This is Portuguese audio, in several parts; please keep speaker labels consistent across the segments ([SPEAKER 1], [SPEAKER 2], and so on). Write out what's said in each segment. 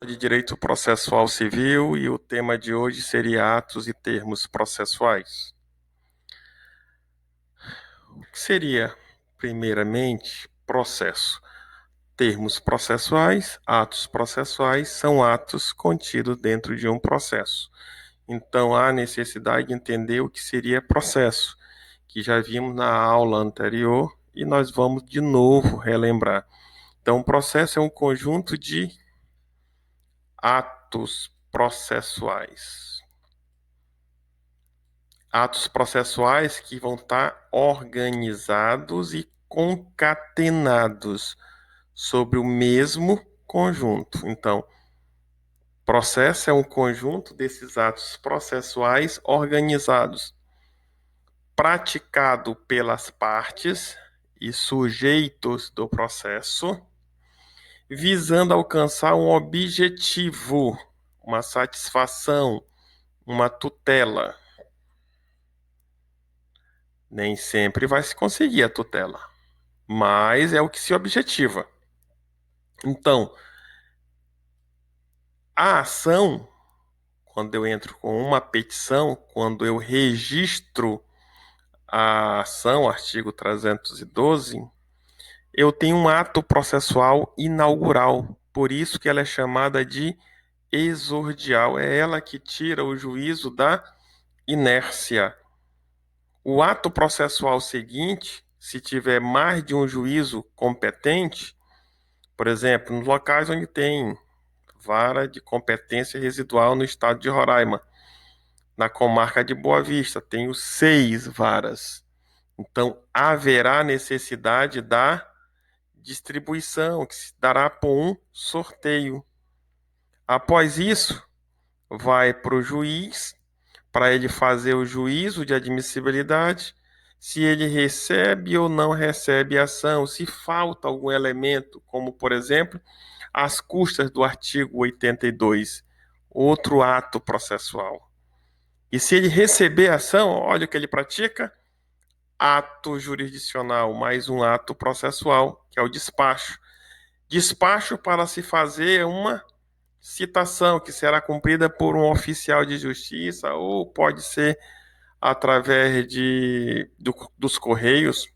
[SPEAKER 1] De Direito Processual Civil e o tema de hoje seria atos e termos processuais. O que seria, primeiramente, processo? Termos processuais, atos processuais são atos contidos dentro de um processo. Então, há necessidade de entender o que seria processo, que já vimos na aula anterior e nós vamos de novo relembrar. Então, o processo é um conjunto de atos processuais. Atos processuais que vão estar organizados e concatenados sobre o mesmo conjunto. Então, processo é um conjunto desses atos processuais organizados, praticado pelas partes e sujeitos do processo, visando alcançar um objetivo, uma satisfação, uma tutela. Nem sempre vai se conseguir a tutela, mas é o que se objetiva. Então, a ação, quando eu entro com uma petição, quando eu registro a ação, artigo 312, eu tenho um ato processual inaugural, por isso que ela é chamada de exordial, é ela que tira o juízo da inércia. O ato processual seguinte, se tiver mais de um juízo competente, por exemplo, nos locais onde tem vara de competência residual no estado de Roraima, na comarca de Boa Vista, tenho 6 varas. Então, haverá necessidade da distribuição, que se dará por um sorteio. Após isso, vai para o juiz, para ele fazer o juízo de admissibilidade, se ele recebe ou não recebe a ação, se falta algum elemento, como, por exemplo, as custas do artigo 82, outro ato processual. E se ele receber a ação, olha o que ele pratica: ato jurisdicional, mais um ato processual, que é o despacho. Despacho para se fazer uma citação, que será cumprida por um oficial de justiça, ou pode ser através dos correios,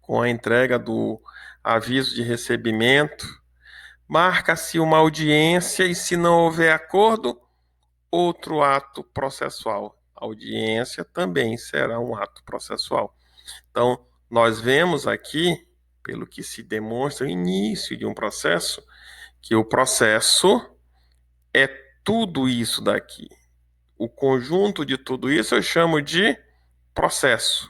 [SPEAKER 1] com a entrega do aviso de recebimento. Marca-se uma audiência e, se não houver acordo, outro ato processual. A audiência também será um ato processual. Então, nós vemos aqui, pelo que se demonstra o início de um processo, que o processo é tudo isso daqui. O conjunto de tudo isso eu chamo de processo.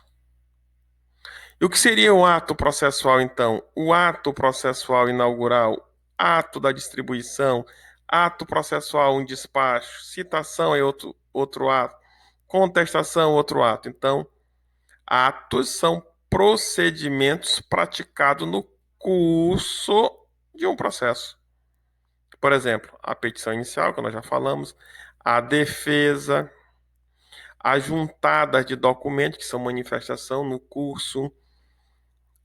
[SPEAKER 1] E o que seria o ato processual, então? O ato processual inaugural, ato da distribuição, ato processual, um despacho, citação é outro ato, contestação, outro ato. Então, atos são procedimentos praticados no curso de um processo. Por exemplo, a petição inicial, que nós já falamos, a defesa, a juntada de documentos, que são manifestação no curso,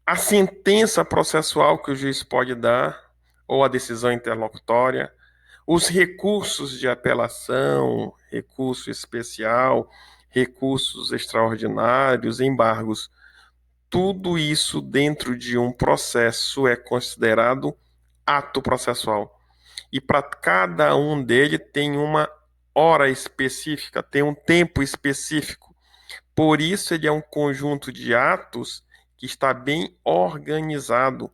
[SPEAKER 1] a sentença processual que o juiz pode dar, ou a decisão interlocutória, os recursos de apelação, recurso especial, recursos extraordinários, embargos. Tudo isso dentro de um processo é considerado ato processual. E para cada um dele tem uma hora específica, tem um tempo específico. Por isso ele é um conjunto de atos que está bem organizado.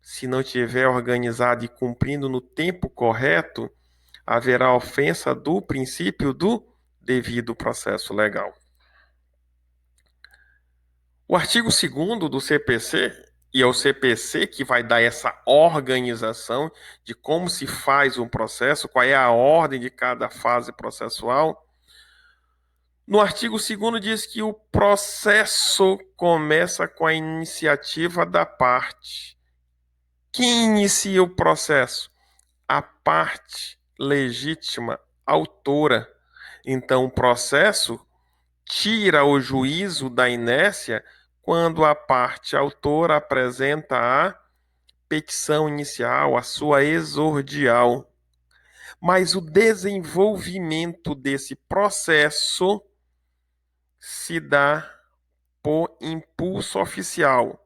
[SPEAKER 1] Se não estiver organizado e cumprindo no tempo correto, haverá ofensa do princípio do devido processo legal. O artigo 2º do CPC, e é o CPC que vai dar essa organização de como se faz um processo, qual é a ordem de cada fase processual. No artigo 2º diz que o processo começa com a iniciativa da parte. Quem inicia o processo? A parte legítima autora. Então, o processo tira o juízo da inércia quando a parte autora apresenta a petição inicial, a sua exordial. Mas o desenvolvimento desse processo se dá por impulso oficial,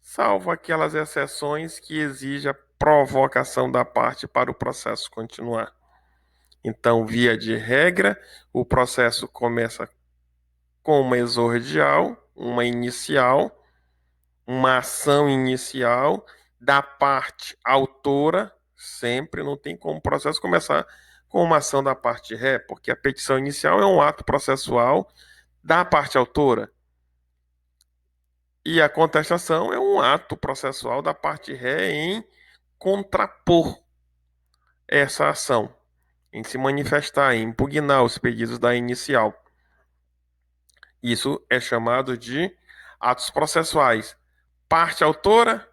[SPEAKER 1] salvo aquelas exceções que exigem a provocação da parte para o processo continuar. Então, via de regra, o processo começa com uma exordial, uma inicial, uma ação inicial da parte autora, sempre não tem como o processo começar com uma ação da parte ré, porque a petição inicial é um ato processual da parte autora. E a contestação é um ato processual da parte ré em contrapor essa ação, em se manifestar, em impugnar os pedidos da inicial. Isso é chamado de atos processuais. Parte autora,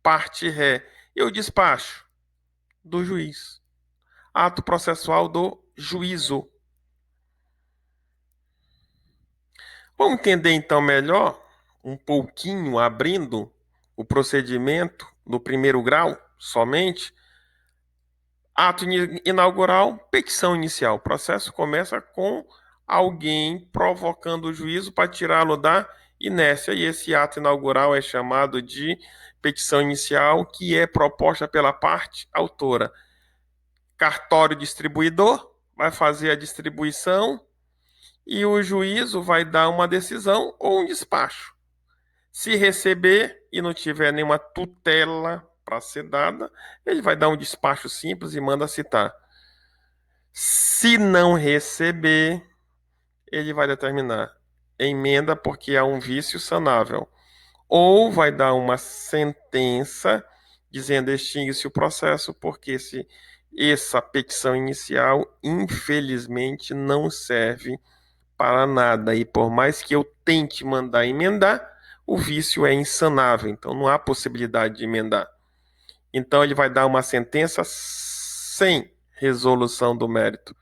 [SPEAKER 1] parte ré. E o despacho do juiz. Ato processual do juízo. Vamos entender então melhor, um pouquinho, abrindo o procedimento do primeiro grau somente. Ato inaugural, petição inicial. O processo começa com alguém provocando o juízo para tirá-lo da inércia. E esse ato inaugural é chamado de petição inicial, que é proposta pela parte autora. Cartório distribuidor vai fazer a distribuição e o juízo vai dar uma decisão ou um despacho. Se receber e não tiver nenhuma tutela para ser dada, ele vai dar um despacho simples e manda citar. Se não receber, ele vai determinar emenda porque há um vício sanável. Ou vai dar uma sentença dizendo extingue-se o processo porque essa petição inicial, infelizmente, não serve para nada. E por mais que eu tente mandar emendar, o vício é insanável. Então não há possibilidade de emendar. Então ele vai dar uma sentença sem resolução do mérito.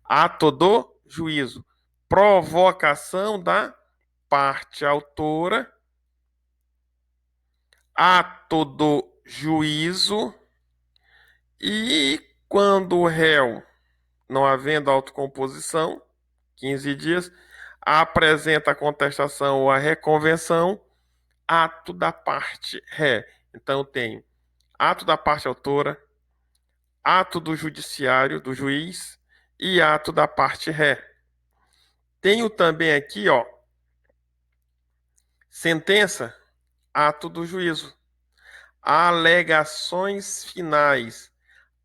[SPEAKER 1] Ato do juízo. Provocação da parte autora. Ato do juízo. E quando o réu, não havendo autocomposição, 15 dias, apresenta a contestação ou a reconvenção, ato da parte ré. Então eu tenho ato da parte autora, ato do judiciário, do juiz, e ato da parte ré. Tenho também aqui, sentença, ato do juízo. Alegações finais,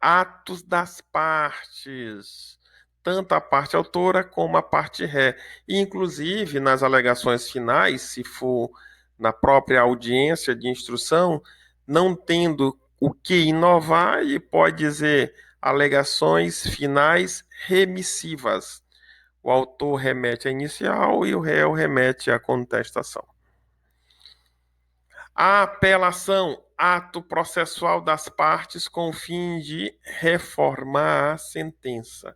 [SPEAKER 1] atos das partes, tanto a parte autora como a parte ré. E, inclusive, nas alegações finais, se for na própria audiência de instrução, não tendo o que inovar, e pode dizer alegações finais remissivas. O autor remete à inicial e o réu remete à contestação. A apelação, ato processual das partes com o fim de reformar a sentença.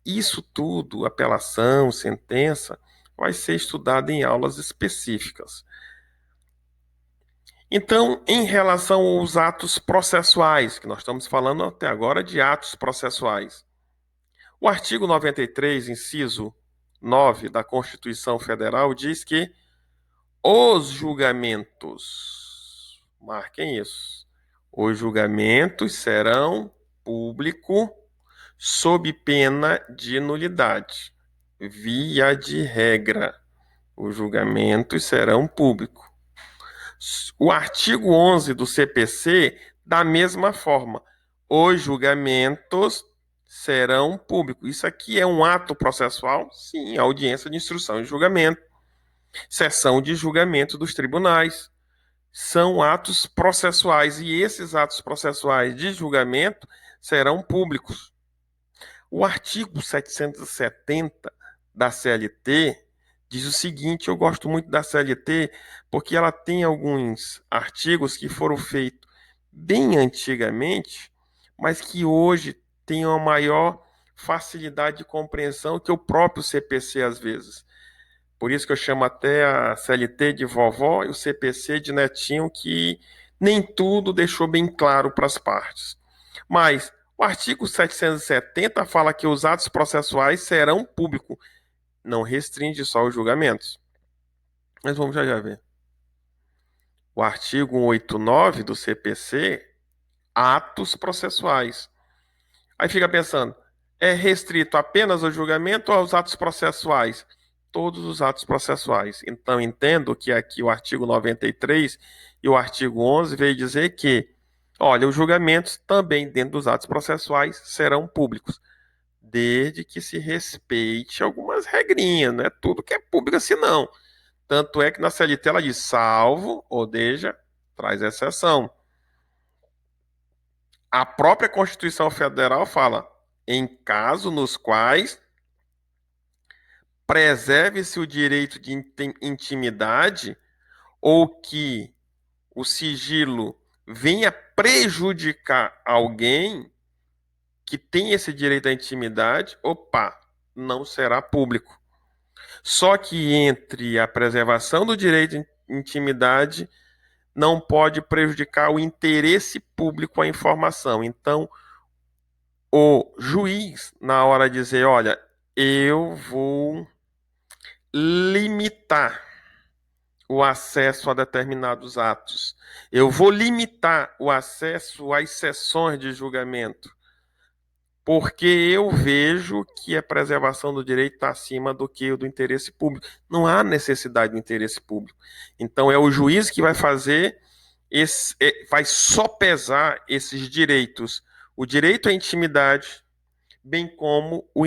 [SPEAKER 1] Isso tudo, apelação, sentença, vai ser estudado em aulas específicas. Então, em relação aos atos processuais, que nós estamos falando até agora de atos processuais, o artigo 93, inciso 9 da Constituição Federal diz que os julgamentos, marquem isso, os julgamentos serão públicos sob pena de nulidade. Via de regra, os julgamentos serão públicos. O artigo 11 do CPC, da mesma forma, os julgamentos serão públicos. Isso aqui é um ato processual? Sim, audiência de instrução e julgamento. Sessão de julgamento dos tribunais. São atos processuais e esses atos processuais de julgamento serão públicos. O artigo 770 da CLT diz o seguinte, eu gosto muito da CLT porque ela tem alguns artigos que foram feitos bem antigamente, mas que hoje têm uma maior facilidade de compreensão que o próprio CPC às vezes. Por isso que eu chamo até a CLT de vovó e o CPC de netinho, que nem tudo deixou bem claro para as partes. Mas O artigo 770 fala que os atos processuais serão públicos, não restringe só os julgamentos. Mas vamos já ver. O artigo 189 do CPC, atos processuais. Aí fica pensando, é restrito apenas ao julgamento ou aos atos processuais? Todos os atos processuais. Então, entendo que aqui o artigo 93 e o artigo 11 veio dizer que, olha, os julgamentos também dentro dos atos processuais serão públicos, desde que se respeite algumas regrinhas, não é tudo que é público assim não. Tanto é que na CLT ela diz salvo, ou deixa, traz exceção. A própria Constituição Federal fala em casos nos quais preserve-se o direito de intimidade ou que o sigilo venha prejudicar alguém que tem esse direito à intimidade, opa, não será público. Só que entre a preservação do direito de intimidade não pode prejudicar o interesse público à informação. Então, o juiz, na hora de dizer, olha, eu vou limitar o acesso a determinados atos, eu vou limitar o acesso às sessões de julgamento, porque eu vejo que a preservação do direito está acima do que o do interesse público. Não há necessidade do interesse público. Então, é o juiz que vai fazer vai sopesar esses direitos, o direito à intimidade, bem como o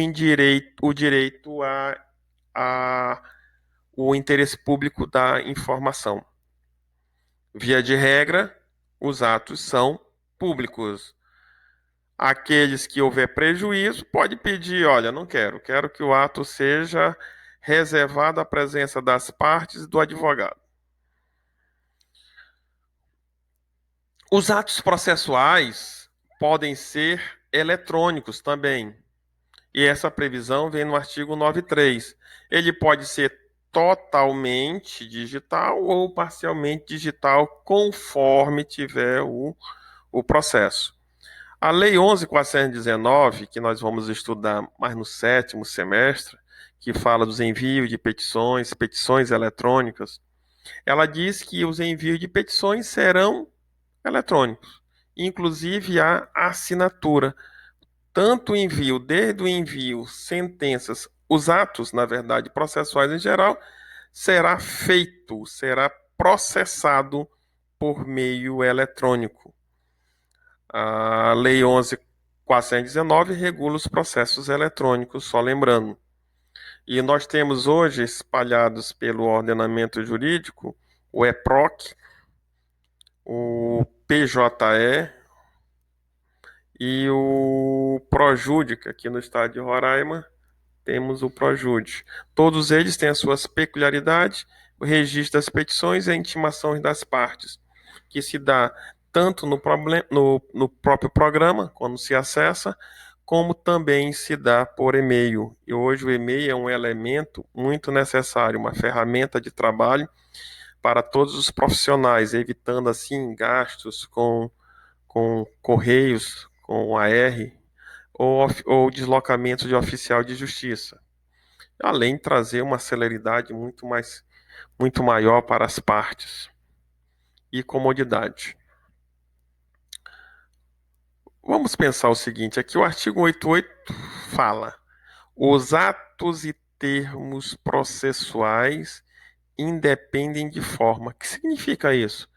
[SPEAKER 1] direito a o interesse público da informação. Via de regra, os atos são públicos. Aqueles que houver prejuízo, pode pedir, olha, não quero, quero que o ato seja reservado à presença das partes e do advogado. Os atos processuais podem ser eletrônicos também. E essa previsão vem no artigo 93. Ele pode ser totalmente digital ou parcialmente digital, conforme tiver o processo. A Lei 11.419, que nós vamos estudar mais no 7º semestre, que fala dos envios de petições, petições eletrônicas, ela diz que os envios de petições serão eletrônicos, inclusive a assinatura. Tanto o envio, desde o envio, sentenças, os atos, na verdade, processuais em geral, será processado por meio eletrônico. A Lei 11.419 regula os processos eletrônicos, só lembrando. E nós temos hoje, espalhados pelo ordenamento jurídico, o EPROC, o PJE e o ProJudica, aqui no estado de Roraima, temos o ProJudice. Todos eles têm as suas peculiaridades, o registro das petições e a intimação das partes, que se dá tanto no próprio programa, quando se acessa, como também se dá por e-mail. E hoje o e-mail é um elemento muito necessário, uma ferramenta de trabalho para todos os profissionais, evitando assim gastos com correios, com AR, ou deslocamento de oficial de justiça, além de trazer uma celeridade muito maior para as partes e comodidade. Vamos pensar o seguinte, aqui o artigo 88 fala: os atos e termos processuais independem de forma. O que significa isso?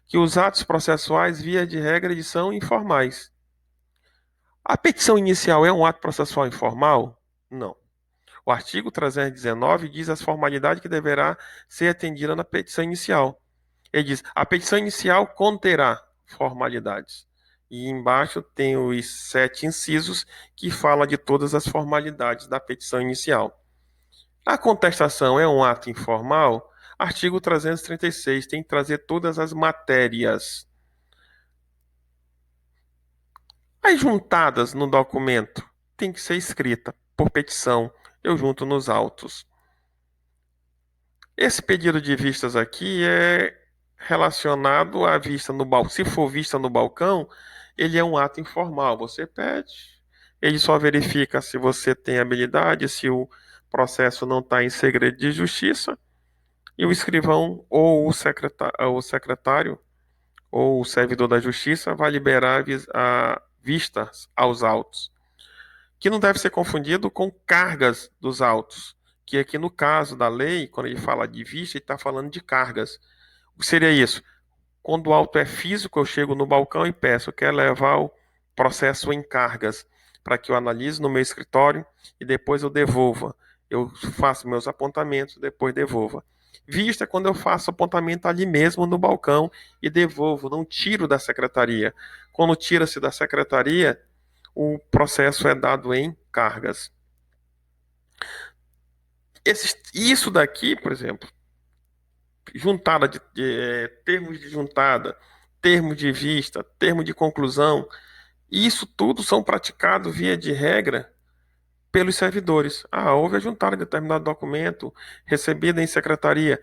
[SPEAKER 1] Que os atos processuais, via de regra, eles são informais. A petição inicial é um ato processual informal? Não. O artigo 319 diz as formalidades que deverá ser atendida na petição inicial. Ele diz: a petição inicial conterá formalidades. E embaixo tem os 7 incisos que fala de todas as formalidades da petição inicial. A contestação é um ato informal? Artigo 336 tem que trazer todas as matérias. As juntadas no documento tem que ser escrita por petição. Eu junto nos autos. Esse pedido de vistas aqui é relacionado à vista no balcão. Se for vista no balcão, ele é um ato informal. Você pede, ele só verifica se você tem habilidade, se o processo não está em segredo de justiça, e o escrivão ou o secretário ou o servidor da justiça vai liberar a vistas aos autos, que não deve ser confundido com cargas dos autos, que aqui no caso da lei, quando ele fala de vista, ele está falando de cargas. O que seria isso? Quando o auto é físico, eu chego no balcão e peço, eu quero levar o processo em cargas, para que eu analise no meu escritório e depois eu devolva. Eu faço meus apontamentos, depois devolva. Vista é quando eu faço apontamento ali mesmo no balcão e devolvo, não tiro da secretaria. Quando tira-se da secretaria, o processo é dado em cargas. Isso daqui, por exemplo, juntada termos de juntada, termos de vista, termo de conclusão, isso tudo são praticados via de regra pelos servidores. Ah, houve a juntada de determinado documento recebido em secretaria.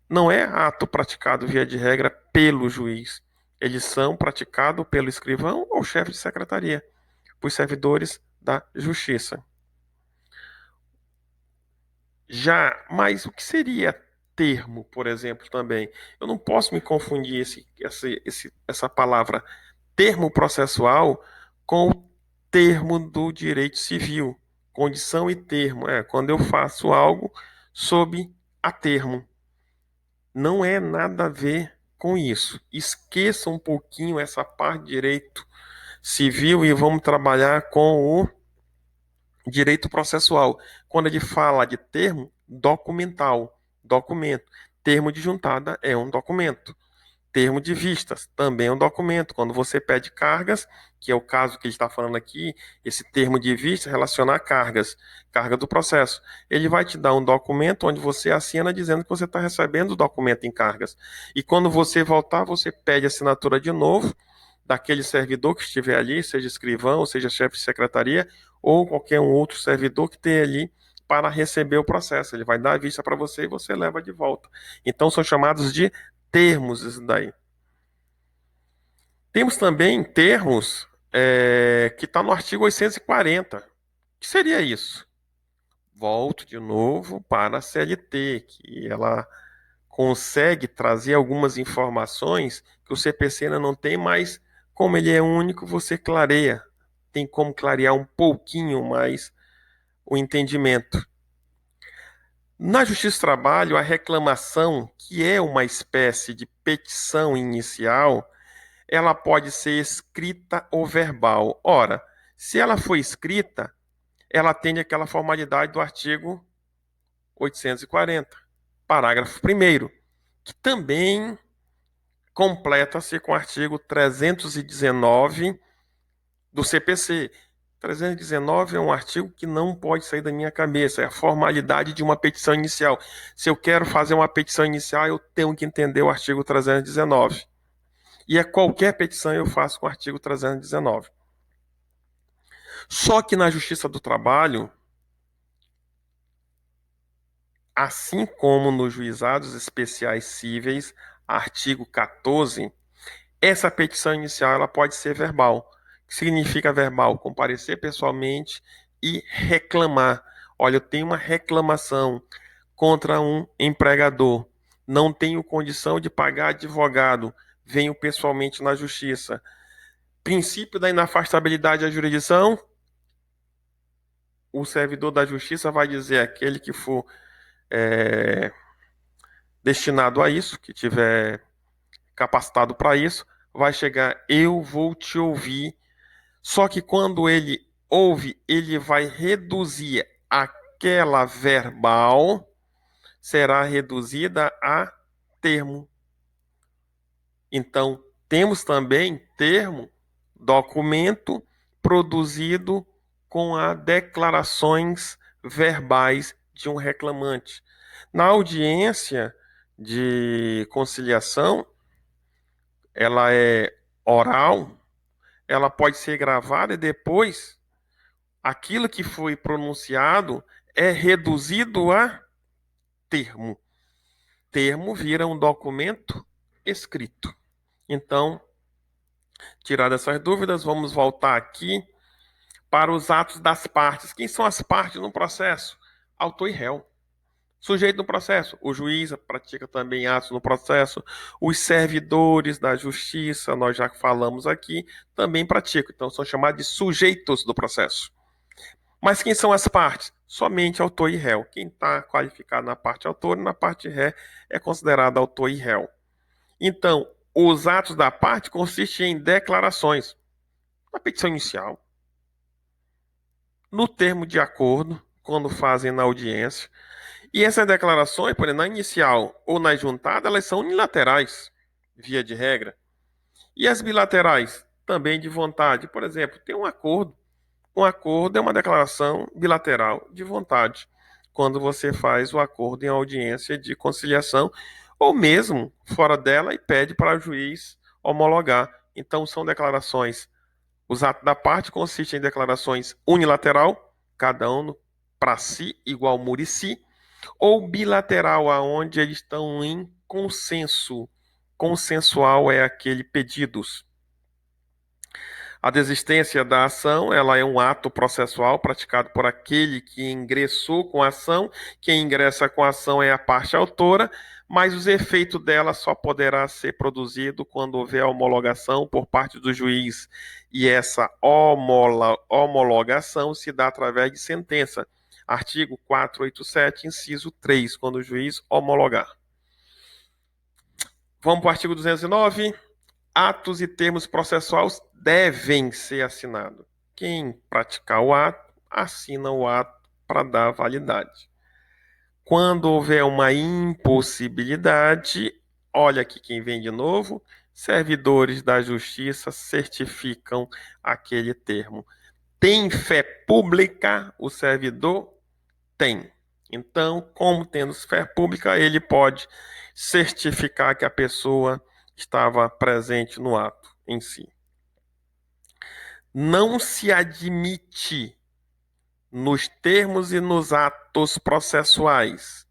[SPEAKER 1] Não é ato praticado via de regra pelo juiz. Eles são praticados pelo escrivão ou chefe de secretaria, por servidores da justiça. Mas o que seria termo, por exemplo, também? Eu não posso me confundir essa palavra termo processual com o termo do direito civil. Condição e termo. É quando eu faço algo sob a termo. Não é nada a ver com isso. Esqueça um pouquinho essa parte de direito civil e vamos trabalhar com o direito processual. Quando ele fala de termo documental, documento. Termo de juntada é um documento. Termo de vistas também é um documento. Quando você pede cargas, que é o caso que ele está falando aqui, esse termo de vista relaciona a cargas, carga do processo. Ele vai te dar um documento onde você assina dizendo que você está recebendo o documento em cargas. E quando você voltar, você pede assinatura de novo daquele servidor que estiver ali, seja escrivão, seja chefe de secretaria, ou qualquer um outro servidor que tenha ali para receber o processo. Ele vai dar a vista para você e você leva de volta. Então são chamados de termos isso daí. Temos também termos que está no artigo 840. O que seria isso? Volto de novo para a CLT, que ela consegue trazer algumas informações que o CPC ainda não tem, mas como ele é único, você clareia. Tem como clarear um pouquinho mais o entendimento. Na Justiça do Trabalho, a reclamação, que é uma espécie de petição inicial, ela pode ser escrita ou verbal. Ora, se ela for escrita, ela atende aquela formalidade do artigo 840, parágrafo 1º, que também completa-se com o artigo 319 do CPC. 319 é um artigo que não pode sair da minha cabeça, é a formalidade de uma petição inicial. Se eu quero fazer uma petição inicial, eu tenho que entender o artigo 319. E qualquer petição eu faço com o artigo 319. Só que na Justiça do Trabalho, assim como nos juizados especiais cíveis, artigo 14, essa petição inicial ela pode ser verbal. O que significa verbal? Comparecer pessoalmente e reclamar. Olha, eu tenho uma reclamação contra um empregador. Não tenho condição de pagar advogado. Venho pessoalmente na justiça. Princípio da inafastabilidade da jurisdição. O servidor da justiça vai dizer aquele que for destinado a isso, que tiver capacitado para isso, vai chegar, eu vou te ouvir. Só que quando ele ouve, ele vai reduzir aquela verbal, será reduzida a termo. Então, temos também termo, documento produzido com as declarações verbais de um reclamante. Na audiência de conciliação, ela é oral, ela pode ser gravada e depois aquilo que foi pronunciado é reduzido a termo. Termo vira um documento escrito. Então, Tiradas essas dúvidas, vamos voltar aqui para os atos das partes. Quem são as partes no processo? Autor e réu. Sujeito no processo, o juiz pratica também atos no processo, os servidores da justiça, nós já falamos aqui, também praticam, então são chamados de sujeitos do processo. Mas quem são as partes? Somente autor e réu. Quem está qualificado na parte autor e na parte ré é considerado autor e réu. Então, os atos da parte consistem em declarações na petição inicial, no termo de acordo, quando fazem na audiência. E essas declarações, por exemplo, na inicial ou na juntada, elas são unilaterais, via de regra. E as bilaterais, também de vontade. Por exemplo, tem um acordo. Um acordo é uma declaração bilateral de vontade, quando você faz o acordo em audiência de conciliação, ou mesmo fora dela e pede para o juiz homologar. Então, são declarações. Os atos da parte consistem em declarações unilateral, cada um para si, igual murici, ou bilateral, aonde eles estão em consenso. Consensual é aquele pedidos. A desistência da ação, ela é um ato processual praticado por aquele que ingressou com a ação. Quem ingressa com a ação é a parte autora, mas os efeitos dela só poderá ser produzido quando houver homologação por parte do juiz. E essa homologação se dá através de sentença. Artigo 487, inciso 3, quando o juiz homologar. Vamos para o artigo 209. Atos e termos processuais devem ser assinados. Quem praticar o ato, assina o ato para dar validade. Quando houver uma impossibilidade, olha aqui quem vem de novo, servidores da justiça certificam aquele termo. Tem fé pública o servidor? Tem. Então, como tendo fé pública, ele pode certificar que a pessoa estava presente no ato em si. Não se admite nos termos e nos atos processuais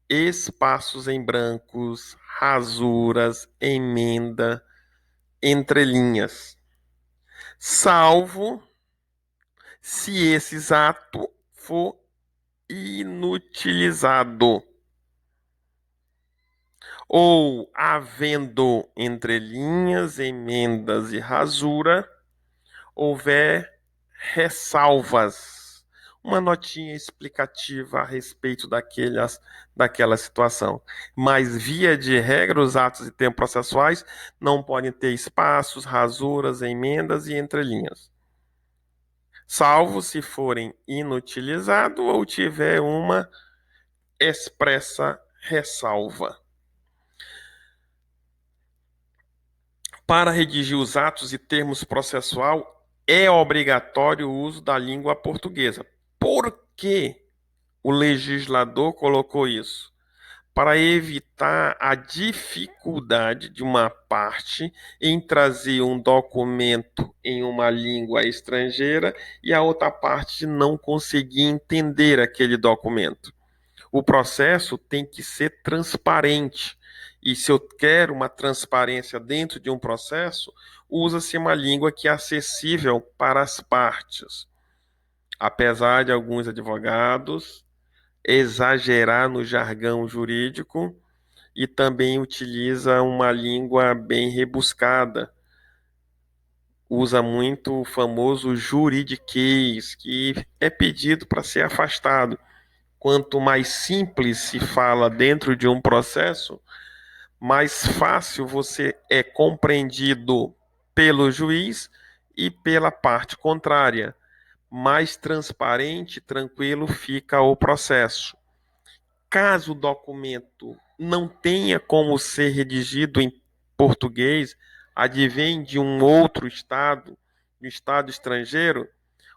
[SPEAKER 1] espaços em brancos, rasuras, emenda, entrelinhas, salvo se esse ato for inutilizado ou havendo entrelinhas, emendas e rasura, houver ressalvas, uma notinha explicativa a respeito daquela situação. Mas, via de regra, os atos e termos processuais não podem ter espaços, rasuras, emendas e entrelinhas, salvo se forem inutilizados ou tiver uma expressa ressalva. Para redigir os atos e termos processual, é obrigatório o uso da língua portuguesa. Por que o legislador colocou isso? Para evitar a dificuldade de uma parte em trazer um documento em uma língua estrangeira e a outra parte não conseguir entender aquele documento. O processo tem que ser transparente. E se eu quero uma transparência dentro de um processo, usa-se uma língua que é acessível para as partes. Apesar de alguns advogados exagerar no jargão jurídico e também utiliza uma língua bem rebuscada. Usa muito o famoso juridiquês, que é pedido para ser afastado. Quanto mais simples se fala dentro de um processo, mais fácil você é compreendido pelo juiz e pela parte contrária. Mais transparente e tranquilo fica o processo. Caso o documento não tenha como ser redigido em português, advém de um outro estado, um estado estrangeiro,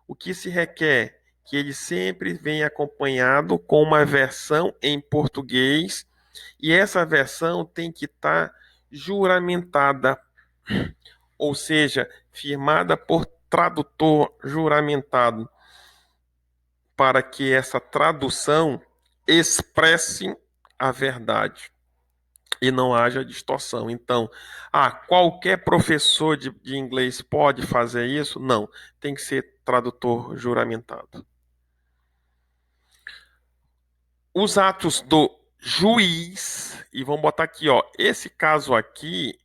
[SPEAKER 1] o que se requer? Que ele sempre venha acompanhado com uma versão em português, e essa versão tem que estar juramentada, ou seja, firmada por tradutor juramentado, para que essa tradução expresse a verdade. e não haja distorção. Então, qualquer professor de inglês pode fazer isso? Não, tem que ser tradutor juramentado. Os atos do juiz, e vamos botar aqui, ó, esse caso aqui,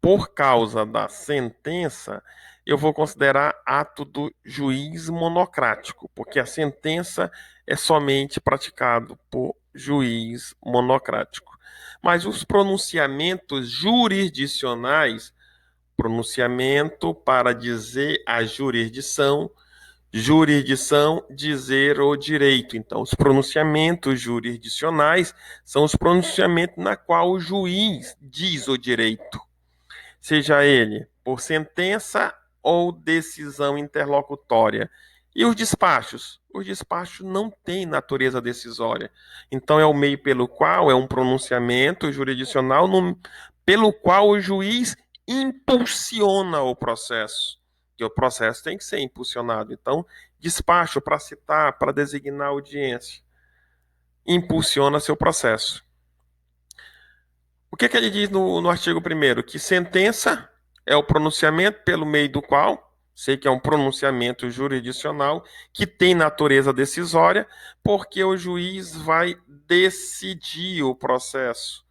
[SPEAKER 1] por causa da sentença, eu vou considerar ato do juiz monocrático, porque a sentença é somente praticado por juiz monocrático. Mas os pronunciamentos jurisdicionais, pronunciamento para dizer a jurisdição, jurisdição, dizer o direito. Então, os pronunciamentos jurisdicionais são os pronunciamentos na qual o juiz diz o direito, seja ele por sentença ou decisão interlocutória. E os despachos? Os despachos não têm natureza decisória. Então, é o meio pelo qual é um pronunciamento jurisdicional pelo qual o juiz impulsiona o processo. Que o processo tem que ser impulsionado. Então, despacho para citar, para designar audiência, impulsiona seu processo. O que ele diz no artigo 1º? Que sentença é o pronunciamento pelo meio do qual, sei que é um pronunciamento jurisdicional, que tem natureza decisória, porque o juiz vai decidir o processo.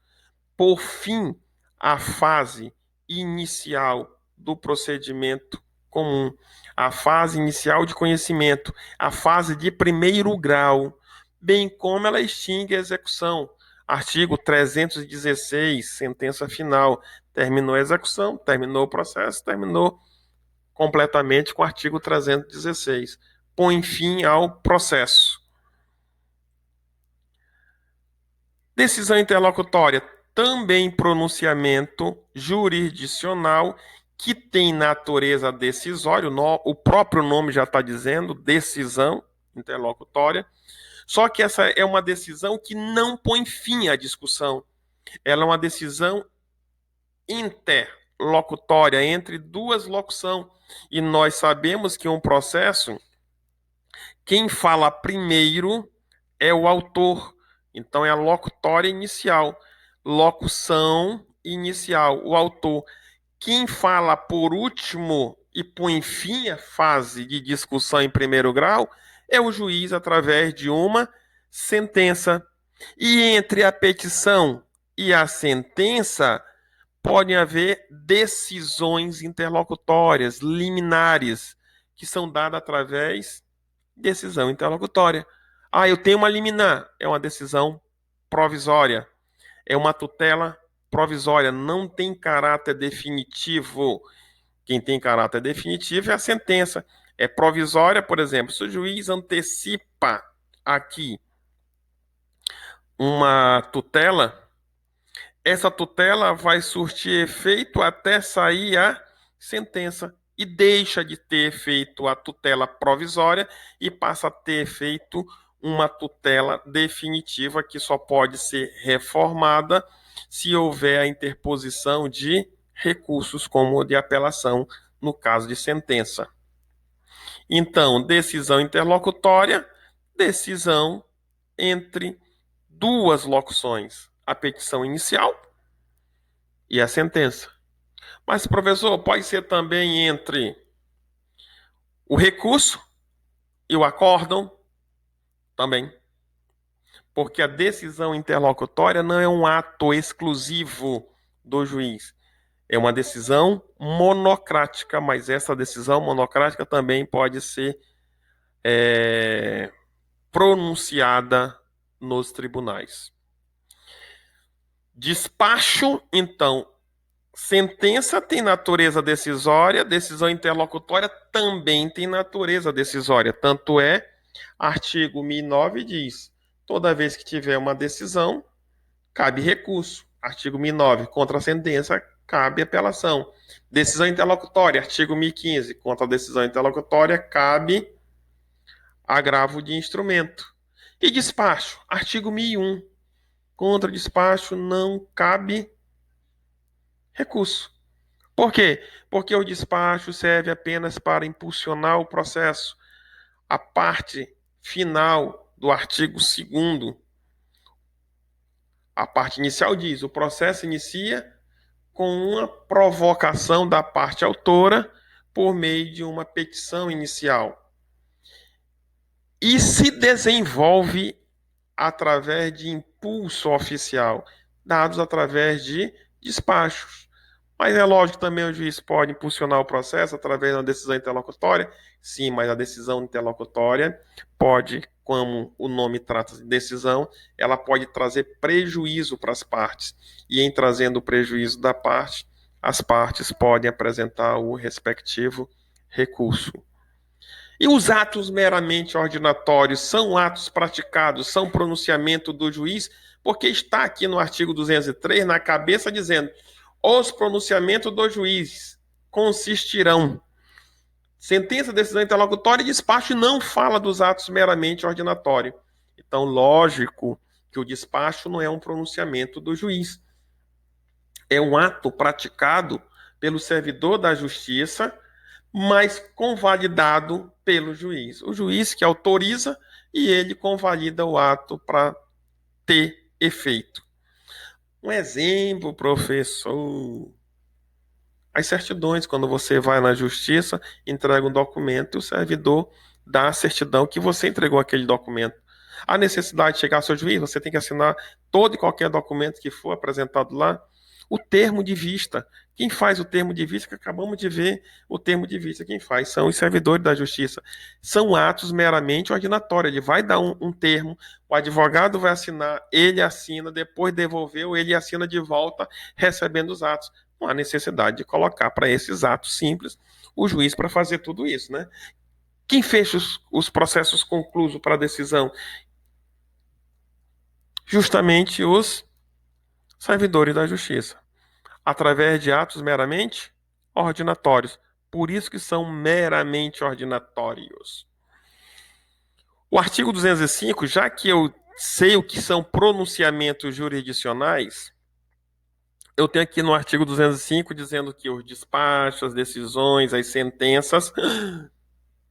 [SPEAKER 1] Por fim, a fase inicial do procedimento comum, a fase inicial de conhecimento, a fase de primeiro grau, bem como ela extingue a execução. Artigo 316, sentença final. Terminou a execução, terminou o processo, terminou completamente com o artigo 316. Põe fim ao processo. Decisão interlocutória, também pronunciamento jurisdicional que tem natureza decisória, o próprio nome já está dizendo, decisão interlocutória, só que essa é uma decisão que não põe fim à discussão, ela é uma decisão interlocutória, entre duas locuções, e nós sabemos que um processo, quem fala primeiro é o autor, então é a locutória inicial, locução inicial, o autor. Quem fala por último e põe fim à fase de discussão em primeiro grau é o juiz através de uma sentença. E entre a petição e a sentença podem haver decisões interlocutórias, liminares, que são dadas através de decisão interlocutória. Eu tenho uma liminar, é uma decisão provisória, é uma tutela provisória, não tem caráter definitivo. Quem tem caráter definitivo é a sentença. É provisória, por exemplo, se o juiz antecipa aqui uma tutela, essa tutela vai surtir efeito até sair a sentença e deixa de ter efeito a tutela provisória e passa a ter efeito uma tutela definitiva que só pode ser reformada se houver a interposição de recursos como de apelação no caso de sentença. Então, decisão interlocutória, decisão entre duas locuções, a petição inicial e a sentença. Mas, professor, pode ser também entre o recurso e o acórdão também. Porque a decisão interlocutória não é um ato exclusivo do juiz. É uma decisão monocrática, mas essa decisão monocrática também pode ser pronunciada nos tribunais. Despacho, então, sentença tem natureza decisória, decisão interlocutória também tem natureza decisória. Tanto é, artigo 1009 diz, toda vez que tiver uma decisão, cabe recurso. Artigo 1009, contra a sentença, cabe apelação. Decisão interlocutória, artigo 1015, contra a decisão interlocutória, cabe agravo de instrumento. E despacho, artigo 1001, contra despacho não cabe recurso. Por quê? Porque o despacho serve apenas para impulsionar o processo. A parte final do artigo 2º, A parte inicial diz: o processo inicia com uma provocação da parte autora por meio de uma petição inicial e se desenvolve através de impulso oficial, dados através de despachos. Mas é lógico que também o juiz pode impulsionar o processo através de uma decisão interlocutória. Sim, mas a decisão interlocutória pode, como o nome trata de decisão, ela pode trazer prejuízo para as partes. E em trazendo o prejuízo da parte, as partes podem apresentar o respectivo recurso. E os atos meramente ordinatórios são atos praticados, são pronunciamento do juiz, porque está aqui no artigo 203, na cabeça, dizendo: os pronunciamentos do juiz consistirão. Sentença, decisão interlocutória e despacho não fala dos atos meramente ordinatórios. Então, lógico que o despacho não é um pronunciamento do juiz. É um ato praticado pelo servidor da justiça, mas convalidado pelo juiz. O juiz que autoriza e ele convalida o ato para ter efeito. Um exemplo, professor. As certidões, quando você vai na justiça, entrega um documento e o servidor dá a certidão que você entregou aquele documento. A necessidade de chegar ao seu juiz, você tem que assinar todo e qualquer documento que for apresentado lá. O termo de vista. Quem faz o termo de vista, que acabamos de ver o termo de vista, quem faz são os servidores da justiça. São atos meramente ordinatórios. Ele vai dar um termo, o advogado vai assinar, ele assina, depois devolveu, ele assina de volta, recebendo os atos. Não há necessidade de colocar para esses atos simples o juiz para fazer tudo isso, né? Quem fecha os processos conclusos para a decisão? Justamente os servidores da justiça, através de atos meramente ordinatórios. Por isso que são meramente ordinatórios. O artigo 205, já que eu sei o que são pronunciamentos jurisdicionais, eu tenho aqui no artigo 205 dizendo que os despachos, as decisões, as sentenças,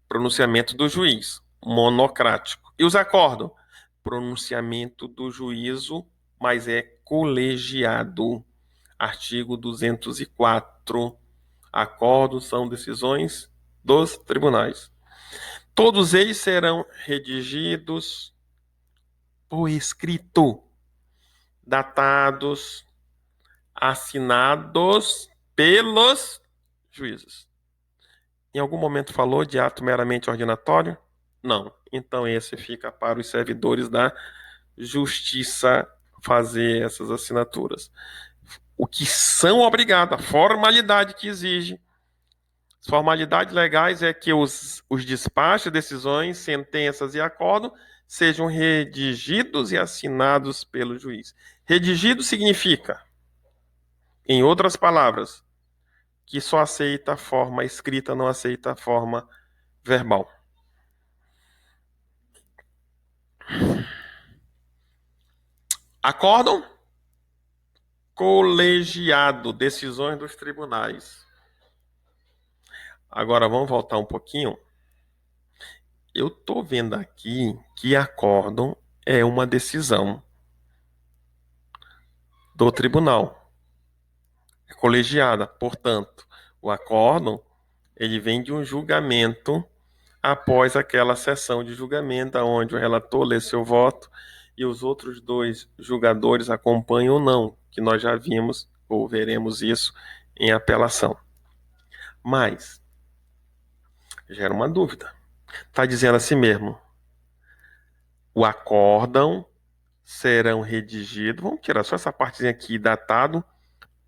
[SPEAKER 1] pronunciamento do juiz, monocrático. E os acordos? Pronunciamento do juízo, mas é colegiado. Artigo 204. Acordos são decisões dos tribunais. Todos eles serão redigidos por escrito, datados, assinados pelos juízes. Em algum momento falou de ato meramente ordinatório? Não. Então esse fica para os servidores da justiça fazer essas assinaturas. O que são obrigados, a formalidade que exige. As formalidades legais é que os despachos, decisões, sentenças e acordos sejam redigidos e assinados pelo juiz. Redigido significa, em outras palavras, que só aceita a forma escrita, não aceita a forma verbal. Acórdão colegiado, decisões dos tribunais. Agora vamos voltar um pouquinho. Eu estou vendo aqui que acórdão é uma decisão do tribunal. É colegiada, portanto, o acórdão ele vem de um julgamento após aquela sessão de julgamento, onde o relator lê seu voto e os outros dois julgadores acompanham ou não, que nós já vimos ou veremos isso em apelação. Mas gera uma dúvida. Está dizendo assim mesmo: o acórdão serão redigidos, vamos tirar só essa partezinha aqui, datado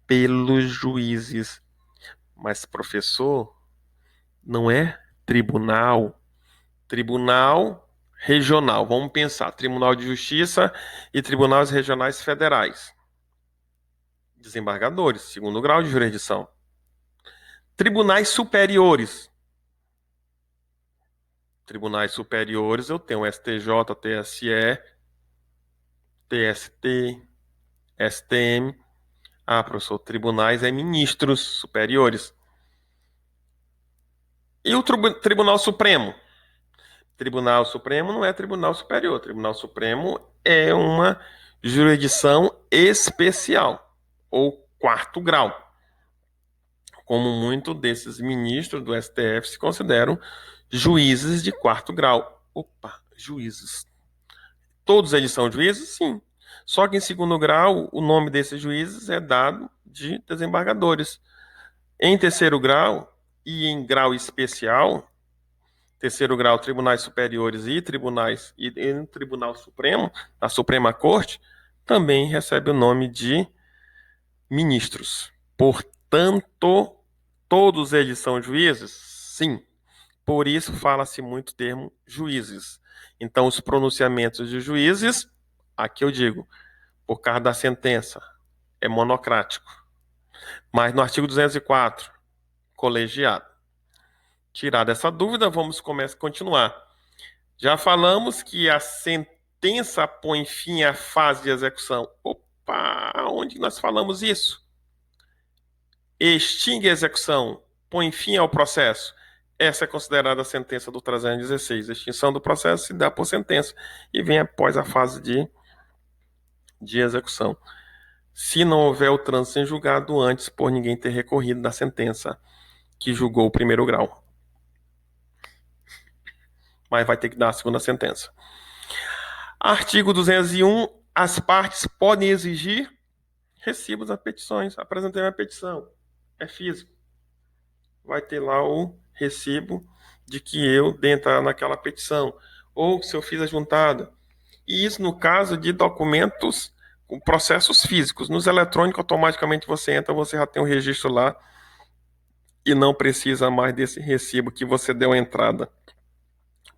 [SPEAKER 1] pelos juízes. Mas, professor, não é tribunal. Tribunal regional, vamos pensar, Tribunal de Justiça e Tribunais Regionais Federais. Desembargadores, segundo grau de jurisdição. Tribunais superiores. Tribunais superiores, eu tenho STJ, TSE, TST, STM. Ah, professor, tribunais é ministros superiores. E o Tribunal Supremo? Tribunal Supremo não é Tribunal Superior. Tribunal Supremo é uma jurisdição especial ou quarto grau, como muitos desses ministros do STF se consideram juízes de quarto grau. Opa, juízes. Todos eles são juízes? Sim. Só que em segundo grau, o nome desses juízes é dado de desembargadores. Em terceiro grau e em grau especial, terceiro grau, tribunais superiores e no Tribunal Supremo, a Suprema Corte, também recebe o nome de ministros. Portanto, todos eles são juízes? Sim. Por isso fala-se muito o termo juízes. Então, os pronunciamentos de juízes, aqui eu digo, por causa da sentença, é monocrático. Mas no artigo 204, colegiado. Tirada essa dúvida, vamos continuar. Já falamos que a sentença põe fim à fase de execução. Opa, onde nós falamos isso? Extingue a execução, põe fim ao processo. Essa é considerada a sentença do 316. A extinção do processo se dá por sentença e vem após a fase de execução. Se não houver o trânsito em julgado antes por ninguém ter recorrido da sentença que julgou o primeiro grau. Mas vai ter que dar a segunda sentença. Artigo 201. As partes podem exigir recibos das petições. Apresentei uma petição. É físico. Vai ter lá o recibo de que eu dei entrada naquela petição. Ou se eu fiz a juntada. E isso no caso de documentos com processos físicos. Nos eletrônicos, automaticamente você entra, você já tem um registro lá e não precisa mais desse recibo que você deu a entrada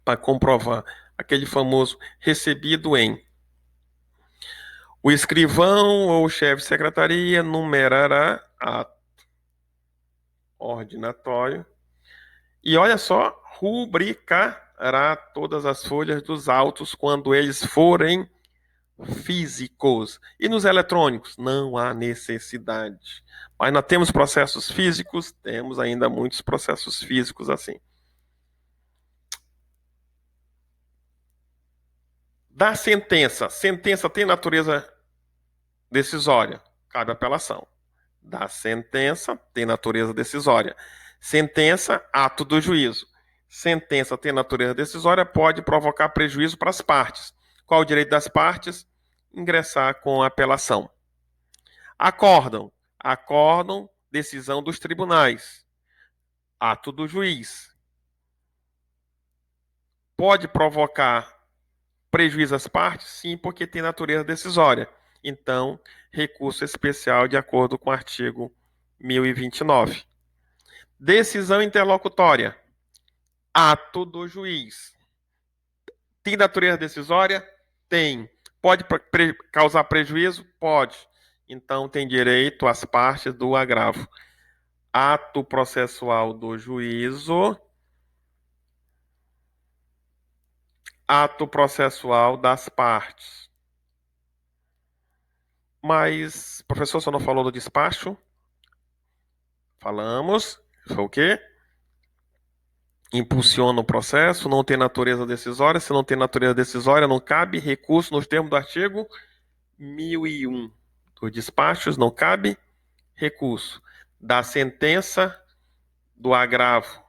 [SPEAKER 1] para comprovar aquele famoso recebido em. O escrivão ou o chefe de secretaria numerará ato ordinatório e, olha só, rubricará todas as folhas dos autos quando eles forem físicos. E nos eletrônicos? Não há necessidade. Mas nós temos processos físicos, temos ainda muitos processos físicos assim. Da sentença. Sentença tem natureza decisória, cabe apelação. Da sentença tem natureza decisória. Sentença, ato do juízo. Sentença tem natureza decisória, pode provocar prejuízo para as partes. Qual o direito das partes? Ingressar com apelação. Acordam. Acordam, decisão dos tribunais. Ato do juiz. Pode provocar prejuízo às partes? Sim, porque tem natureza decisória. Então, recurso especial de acordo com o artigo 1029. Decisão interlocutória. Ato do juiz. Tem natureza decisória? Tem. Pode causar prejuízo? Pode. Então, tem direito às partes do agravo. Ato processual do juízo. Ato processual das partes. Mas, professor, você não falou do despacho? Falamos. Foi o quê? Impulsiona o processo, não tem natureza decisória. Se não tem natureza decisória, não cabe recurso nos termos do artigo 1001. Dos despachos não cabe recurso. Da sentença, do agravo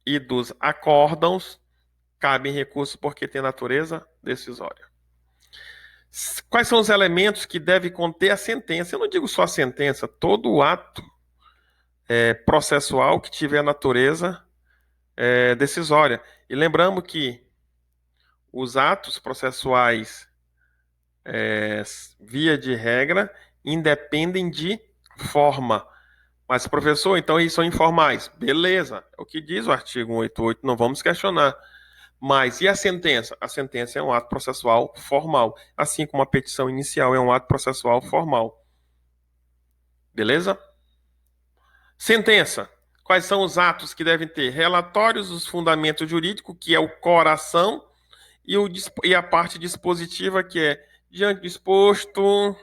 [SPEAKER 1] e dos acórdãos, cabem recursos porque tem natureza decisória. Quais são os elementos que deve conter a sentença? Eu não digo só a sentença, todo o ato processual que tiver natureza decisória. E lembramos que os atos processuais, via de regra, independem de forma. Mas, professor, então eles são informais. Beleza, é o que diz o artigo 188, não vamos questionar. Mas e a sentença? A sentença é um ato processual formal, assim como a petição inicial é um ato processual formal. Beleza? Sentença. Quais são os atos que devem ter? Relatórios dos fundamentos jurídicos, que é o coração, e a parte dispositiva, que é diante do exposto,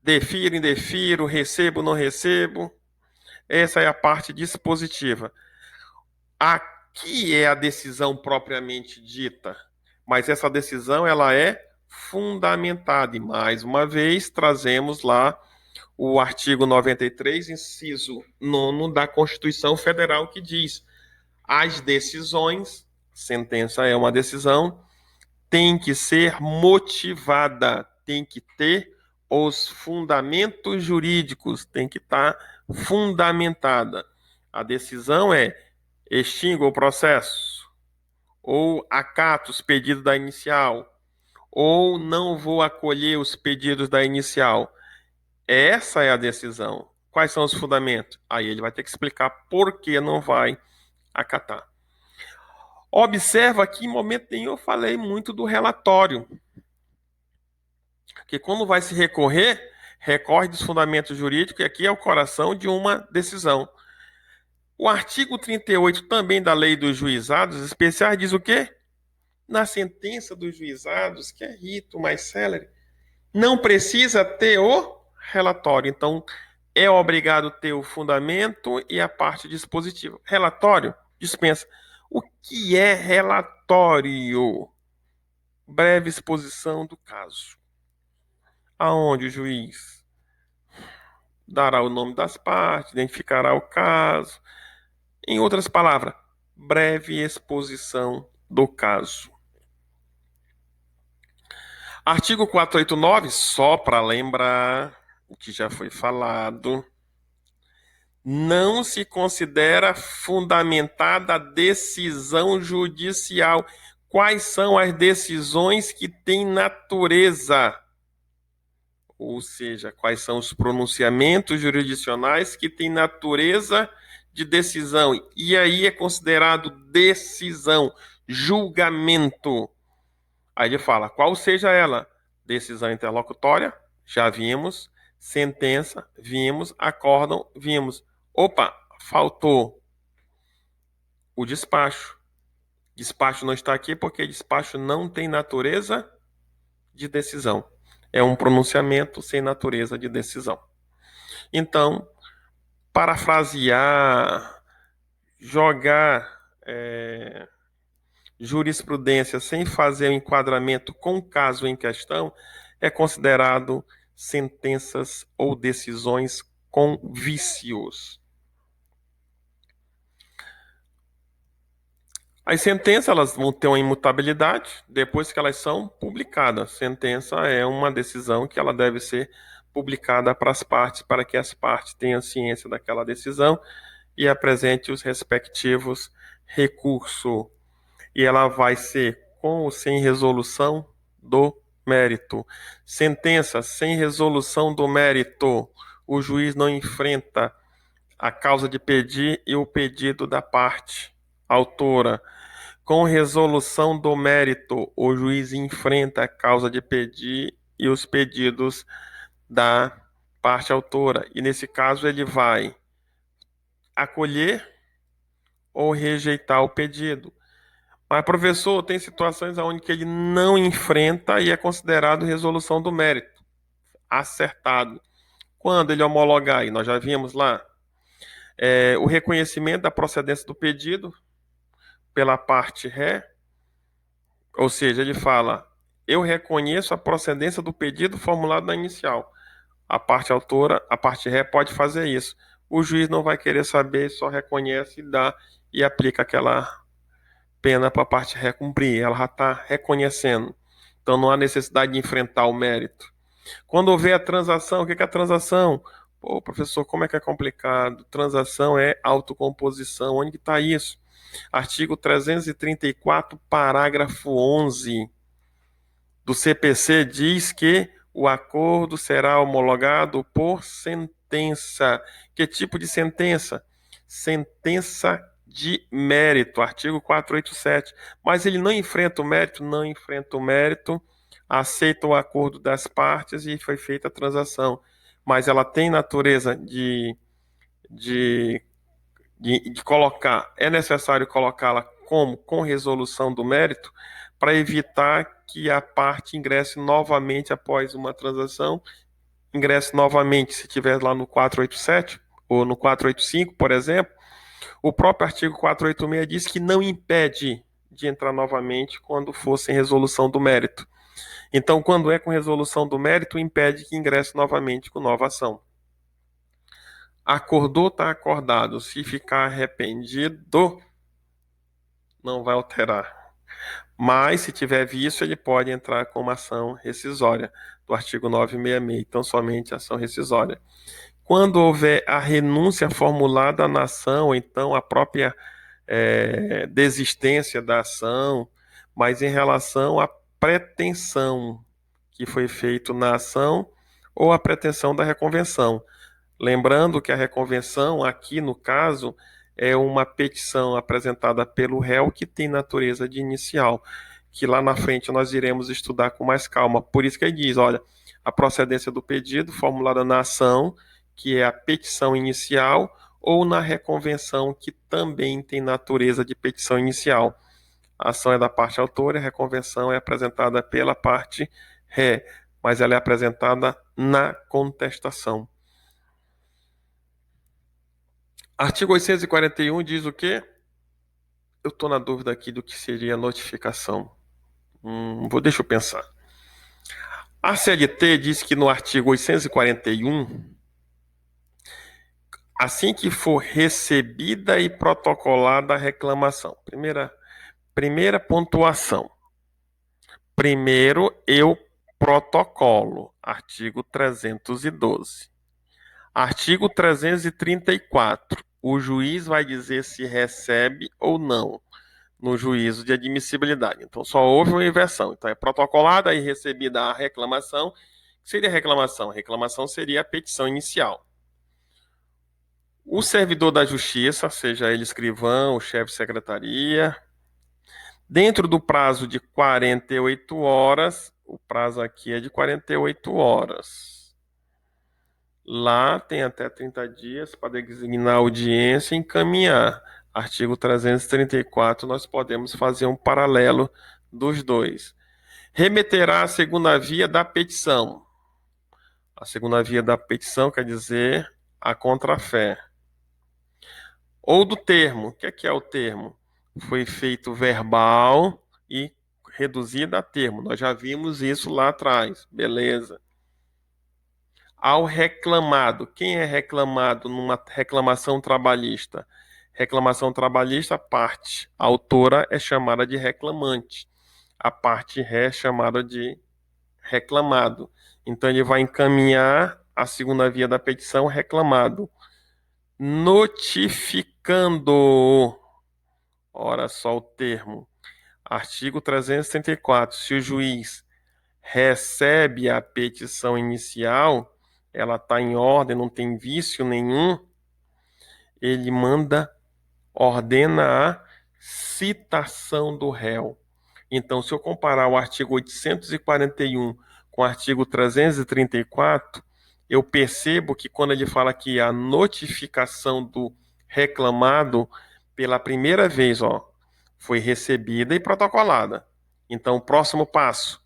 [SPEAKER 1] defiro, indefiro, recebo, não recebo. Essa é a parte dispositiva. Aqui é a decisão propriamente dita, mas essa decisão ela é fundamentada. E, mais uma vez, trazemos lá o artigo 93, inciso 9 da Constituição Federal, que diz: as decisões, sentença é uma decisão, tem que ser motivada, tem que ter os fundamentos jurídicos, tem que estar fundamentada. A decisão é: extingo o processo, ou acato os pedidos da inicial, ou não vou acolher os pedidos da inicial. Essa é a decisão. Quais são os fundamentos? Aí ele vai ter que explicar por que não vai acatar. Observa que em momento nenhum eu falei muito do relatório. Porque quando vai se recorrer, recorre dos fundamentos jurídicos, e aqui é o coração de uma decisão. O artigo 38 também da Lei dos Juizados Especiais diz o quê? Na sentença dos juizados, que é rito mais célere, não precisa ter o relatório. Então, é obrigado ter o fundamento e a parte dispositiva. Relatório, dispensa. O que é relatório? Breve exposição do caso, aonde o juiz dará o nome das partes, identificará o caso. Em outras palavras, breve exposição do caso. Artigo 489, só para lembrar o que já foi falado, não se considera fundamentada a decisão judicial. Quais são as decisões que têm natureza? Ou seja, quais são os pronunciamentos jurisdicionais que têm natureza de decisão? E aí é considerado decisão, julgamento. Aí ele fala, qual seja ela? Decisão interlocutória, já vimos. Sentença, vimos. Acórdão, vimos. Opa, faltou o despacho. Despacho não está aqui porque despacho não tem natureza de decisão. É um pronunciamento sem natureza de decisão. Então, parafrasear, jogar jurisprudência sem fazer o enquadramento com o caso em questão é considerado sentenças ou decisões com vícios. As sentenças elas vão ter uma imutabilidade depois que elas são publicadas. Sentença é uma decisão que ela deve ser publicada para as partes, para que as partes tenham ciência daquela decisão e apresente os respectivos recursos. E ela vai ser com ou sem resolução do mérito. Sentença sem resolução do mérito. O juiz não enfrenta a causa de pedir e o pedido da parte autora. Com resolução do mérito, o juiz enfrenta a causa de pedir e os pedidos da parte autora. E nesse caso ele vai acolher ou rejeitar o pedido. Mas, professor, tem situações onde ele não enfrenta e é considerado resolução do mérito. Acertado. Quando ele homologar, e nós já vimos lá, o reconhecimento da procedência do pedido pela parte ré, ou seja, ele fala, eu reconheço a procedência do pedido formulado na inicial. A parte autora, a parte ré pode fazer isso. O juiz não vai querer saber, só reconhece e dá e aplica aquela pena para a parte ré cumprir. Ela já está reconhecendo. Então não há necessidade de enfrentar o mérito. Quando houver a transação, o que é a transação? Pô, professor, como é que é complicado? Transação é autocomposição. Onde está isso? Artigo 334, parágrafo 11 do CPC diz que o acordo será homologado por sentença. Que tipo de sentença? Sentença de mérito, artigo 487. Mas ele não enfrenta o mérito? Não enfrenta o mérito, aceita o acordo das partes e foi feita a transação. Mas ela tem natureza de colocar, é necessário colocá-la como com resolução do mérito para evitar que a parte ingresse novamente após uma transação, ingresse novamente se estiver lá no 487 ou no 485, por exemplo. O próprio artigo 486 diz que não impede de entrar novamente quando for sem resolução do mérito. Então, quando é com resolução do mérito, impede que ingresse novamente com nova ação. Acordou, está acordado. Se ficar arrependido, não vai alterar. Mas, se tiver vício, ele pode entrar com uma ação rescisória, do artigo 966. Então, somente ação rescisória. Quando houver a renúncia formulada na ação, então a própria desistência da ação, mas em relação à pretensão que foi feito na ação ou a pretensão da reconvenção. Lembrando que a reconvenção, aqui no caso, é uma petição apresentada pelo réu que tem natureza de inicial, que lá na frente nós iremos estudar com mais calma. Por isso que ele diz, olha, a procedência do pedido formulada na ação, que é a petição inicial, ou na reconvenção, que também tem natureza de petição inicial. A ação é da parte autora e a reconvenção é apresentada pela parte ré, mas ela é apresentada na contestação. Artigo 841 diz o quê? Eu estou na dúvida aqui do que seria notificação. Deixa eu pensar. A CLT diz que no artigo 841, assim que for recebida e protocolada a reclamação. Primeira pontuação. Primeiro eu protocolo. Artigo 312. Artigo 334. O juiz vai dizer se recebe ou não no juízo de admissibilidade. Então, só houve uma inversão. Então, é protocolada e recebida a reclamação. O que seria a reclamação? A reclamação seria a petição inicial. O servidor da justiça, seja ele escrivão, chefe de secretaria, dentro do prazo de 48 horas, o prazo aqui é de 48 horas. Lá tem até 30 dias para designar a audiência e encaminhar. Artigo 334, nós podemos fazer um paralelo dos dois. Remeterá a segunda via da petição. A segunda via da petição quer dizer a contrafé. Ou do termo. O que é o termo? Foi feito verbal e reduzido a termo. Nós já vimos isso lá atrás. Beleza. Ao reclamado. Quem é reclamado numa reclamação trabalhista? Reclamação trabalhista, a parte autora é chamada de reclamante. A parte ré é chamada de reclamado. Então, ele vai encaminhar a segunda via da petição reclamado. Notificando. Ora só o termo. Artigo 334. Se o juiz recebe a petição inicial, ela está em ordem, não tem vício nenhum, ele ordena a citação do réu. Então, se eu comparar o artigo 841 com o artigo 334, eu percebo que quando ele fala que a notificação do reclamado pela primeira vez, foi recebida e protocolada. Então, o próximo passo,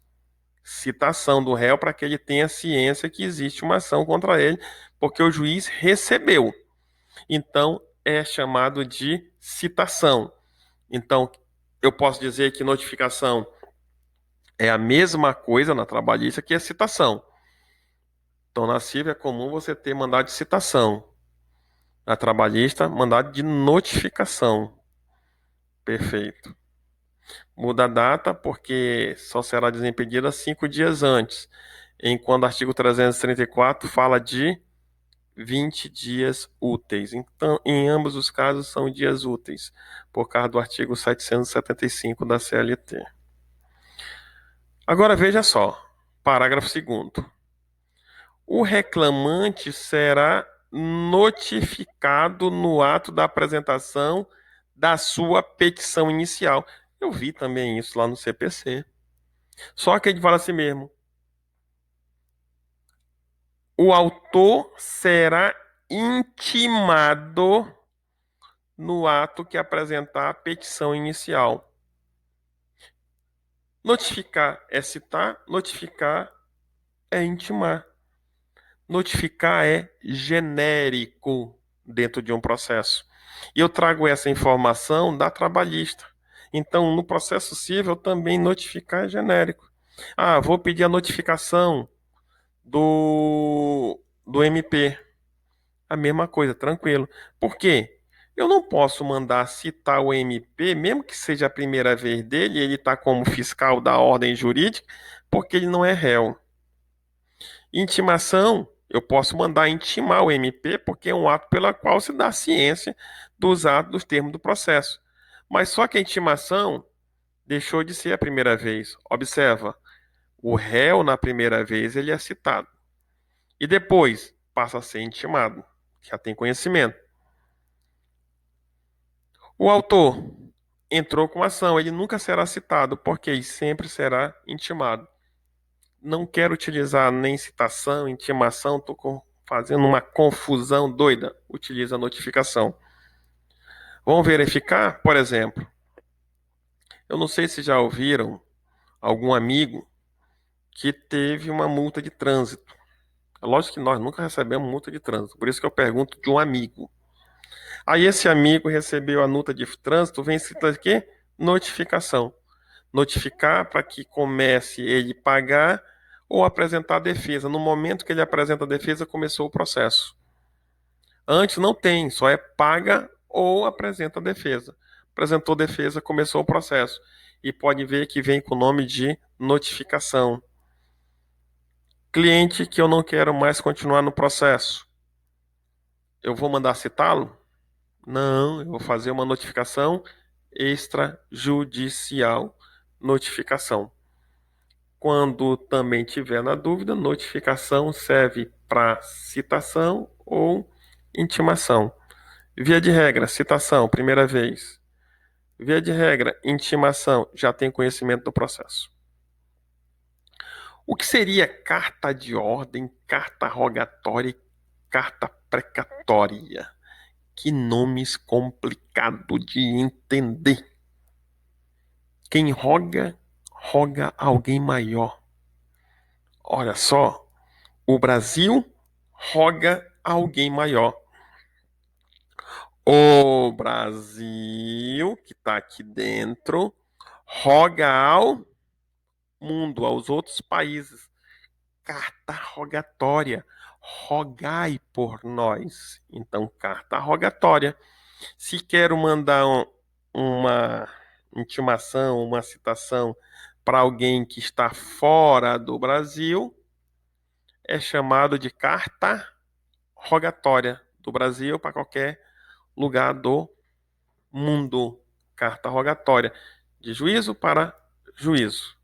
[SPEAKER 1] citação do réu para que ele tenha ciência que existe uma ação contra ele, porque o juiz recebeu. Então, é chamado de citação. Então, eu posso dizer que notificação é a mesma coisa na trabalhista que a citação. Então, na civil é comum você ter mandado de citação. Na trabalhista, mandado de notificação. Perfeito. Muda a data porque só será desimpedida 5 dias antes, enquanto o artigo 334 fala de 20 dias úteis. Então, em ambos os casos são dias úteis, por causa do artigo 775 da CLT. Agora veja só, parágrafo 2º. O reclamante será notificado no ato da apresentação da sua petição inicial. Eu vi também isso lá no CPC. Só que ele fala assim mesmo. O autor será intimado no ato que apresentar a petição inicial. Notificar é citar, notificar é intimar. Notificar é genérico dentro de um processo. E eu trago essa informação da trabalhista. Então, no processo civil, também notificar é genérico. Ah, vou pedir a notificação do MP. A mesma coisa, tranquilo. Por quê? Eu não posso mandar citar o MP, mesmo que seja a primeira vez dele, ele está como fiscal da ordem jurídica, porque ele não é réu. Intimação, eu posso mandar intimar o MP, porque é um ato pelo qual se dá ciência dos atos, dos termos do processo. Mas só que a intimação deixou de ser a primeira vez. Observa, o réu na primeira vez ele é citado e depois passa a ser intimado, já tem conhecimento. O autor entrou com ação, ele nunca será citado, porque ele sempre será intimado. Não quero utilizar nem citação, intimação, estou fazendo uma confusão doida. Utiliza a notificação. Vamos verificar, por exemplo, eu não sei se já ouviram algum amigo que teve uma multa de trânsito. É lógico que nós nunca recebemos multa de trânsito, por isso que eu pergunto de um amigo. Aí esse amigo recebeu a multa de trânsito, vem escrito aqui, notificação. Notificar para que comece ele pagar ou apresentar a defesa. No momento que ele apresenta a defesa, começou o processo. Antes não tem, só é paga ou apresenta a defesa. Apresentou defesa, começou o processo. E pode ver que vem com o nome de notificação. Cliente que eu não quero mais continuar no processo. Eu vou mandar citá-lo? Não, eu vou fazer uma notificação extrajudicial. Notificação. Quando também tiver na dúvida, notificação serve para citação ou intimação. Via de regra, citação, primeira vez. Via de regra, intimação, já tem conhecimento do processo. O que seria carta de ordem, carta rogatória e carta precatória? Que nomes complicados de entender. Quem roga, roga alguém maior. Olha só, o Brasil roga alguém maior. O Brasil, que está aqui dentro, roga ao mundo, aos outros países. Carta rogatória. Rogai por nós. Então, carta rogatória. Se quero mandar uma intimação, uma citação para alguém que está fora do Brasil, é chamado de carta rogatória do Brasil para qualquer lugar do mundo. Carta rogatória de juízo para juízo.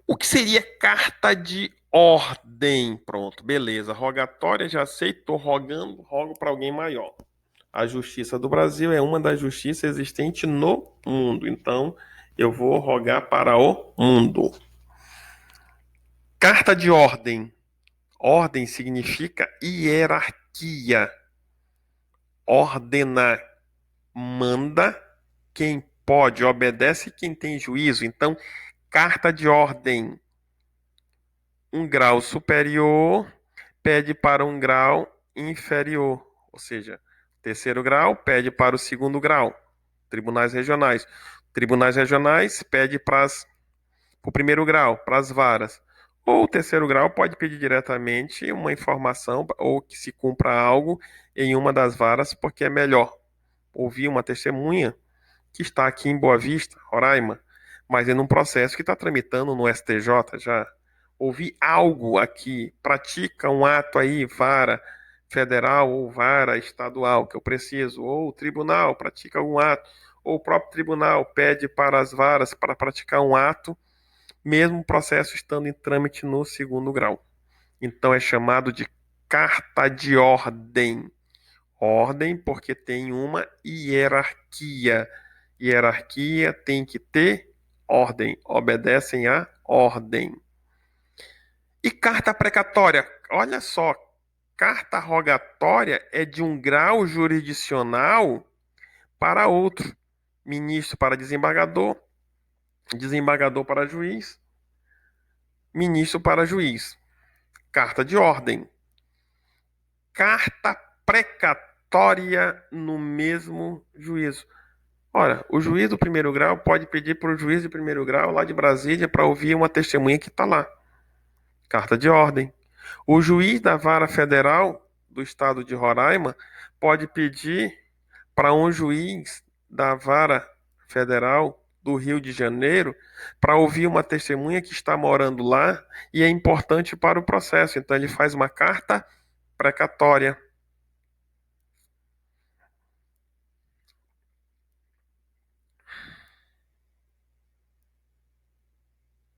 [SPEAKER 1] O que seria carta de ordem? Pronto, beleza. Rogatória, já sei, estou rogando, rogo para alguém maior. A Justiça do Brasil é uma das justiças existentes no mundo. Então, eu vou rogar para o mundo. Carta de ordem. Ordem significa hierarquia. Ordenar, manda, quem pode obedece, quem tem juízo. Então, carta de ordem. Um grau superior pede para um grau inferior, ou seja, terceiro grau pede para o segundo grau. Tribunais regionais. Tribunais regionais pede para o primeiro grau, para as varas. Ou o terceiro grau pode pedir diretamente uma informação ou que se cumpra algo em uma das varas, porque é melhor ouvir uma testemunha que está aqui em Boa Vista, Roraima, mas em um processo que está tramitando no STJ já. Ouvir algo aqui, pratica um ato aí, vara federal ou vara estadual que eu preciso, ou o tribunal pratica algum ato, ou o próprio tribunal pede para as varas para praticar um ato, mesmo o processo estando em trâmite no segundo grau. Então é chamado de carta de ordem. Ordem porque tem uma hierarquia. Hierarquia tem que ter ordem, obedecem à ordem. E carta precatória? Olha só, carta rogatória é de um grau jurisdicional para outro. Ministro para desembargador, desembargador para juiz, ministro para juiz. Carta de ordem. Carta precatória no mesmo juízo. Olha, o juiz do primeiro grau pode pedir para o juiz de primeiro grau lá de Brasília para ouvir uma testemunha que está lá. Carta de ordem. O juiz da vara federal do estado de Roraima pode pedir para um juiz da vara federal do Rio de Janeiro para ouvir uma testemunha que está morando lá e é importante para o processo. Então ele faz uma carta precatória.